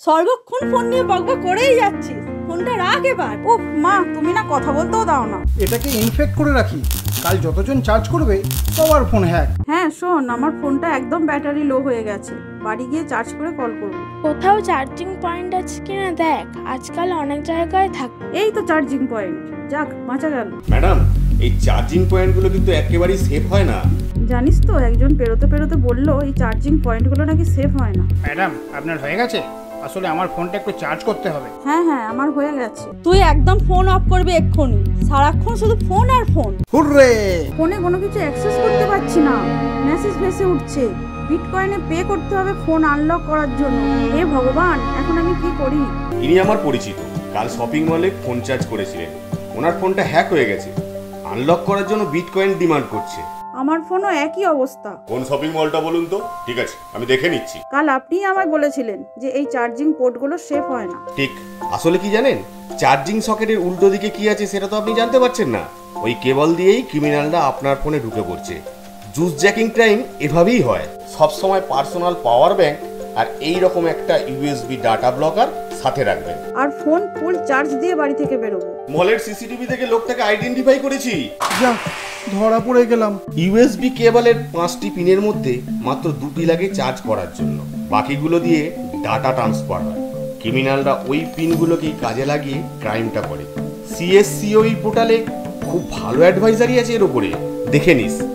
সর্বক্ষণ ফোন নিয়ে বকবক করেই যাচ্ছিস, ফোনটা রাখ এবার। ও মা, তুমি না কথা বলতেও দাও না। এটাকে ইনফেক্ট করে রাখি, কাল যতজন চার্জ করবে সবার ফোন হ্যাক। হ্যাঁ শোন, আমার ফোনটা একদম ব্যাটারি লো হয়ে গেছে, বাড়ি গিয়ে চার্জ করে কল করব। কোথাও চার্জিং পয়েন্ট আছে কিনা দেখ, আজকাল অনেক জায়গায় থাকে। এই তো চার্জিং পয়েন্ট, যাক বাঁচা গেল। ম্যাডাম, এই চার্জিং পয়েন্টগুলো কিন্তু একেবারেই সেফ হয় না। জানিস তো, একজন পেরোতে পেরোতে বললো এই চার্জিং পয়েন্টগুলো নাকি সেফ হয় না। ম্যাডাম, আপনার হয়ে গেছে? আসলে আমার ফোনটা একটু চার্জ করতে হবে। হ্যাঁ হ্যাঁ, আমার হয়ে গেছে। তুই একদম ফোন অফ করবি এক্ষুনি, সারাক্ষণ শুধু ফোন আর ফোন। হুররে! ফোনে কোনো কিছু অ্যাক্সেস করতে পারছি না, মেসেজ ভেসে উঠছে। বিটকয়েনে পে করতে হবে ফোন আনলক করার জন্য। হে ভগবান, এখন আমি কি করি? ইনি আমার পরিচিত, কাল শপিং মলে ফোন চার্জ করেছিলেন, ওনার ফোনটা হ্যাক হয়ে গেছে, আনলক করার জন্য বিটকয়েন ডিমান্ড করছে। আমার ফোনও একই অবস্থা। কোন শপিং মলটা বলুন তো? ঠিক আছে, আমি দেখে নিচ্ছি। কাল আপনিই আমায় বলেছিলেন যে এই চার্জিং পোর্টগুলো সেফ হয় না। ঠিক, আসলে কি জানেন, চার্জিং সকেটের উল্টো দিকে কি আছে সেটা তো আপনি জানতে পারছেন না। ওই কেবল দিয়েই ক্রিমিনালরা আপনার ফোনে ঢুকে পড়ছে। জুস জ্যাকিং ক্রাইম এভাবেই হয়। সবসময় পার্সোনাল পাওয়ার ব্যাংক আর এই রকম একটা ইউএসবি ডাটা ব্লকার সাথে রাখবেন। আর ফোন ফুল চার্জ দিয়ে বাড়ি থেকে বেরোবো। মলের সিসিটিভি থেকে লোকটাকে আইডেন্টিফাই করেছি। যা, ধরা পড়ে গেলাম। ইউএসবি কেবলের 5টি পিনের মধ্যে মাত্র 2টি লাগে চার্জ করার জন্য, বাকিগুলো দিয়ে ডাটা ট্রান্সফার হয়। ক্রিমিনালরা ওই পিনগুলোকেই কাজে লাগিয়ে ক্রাইমটা করে। সিএসসিওই পোর্টালে খুব ভালো অ্যাডভাইজারি আছে এর উপরে, দেখে নিস।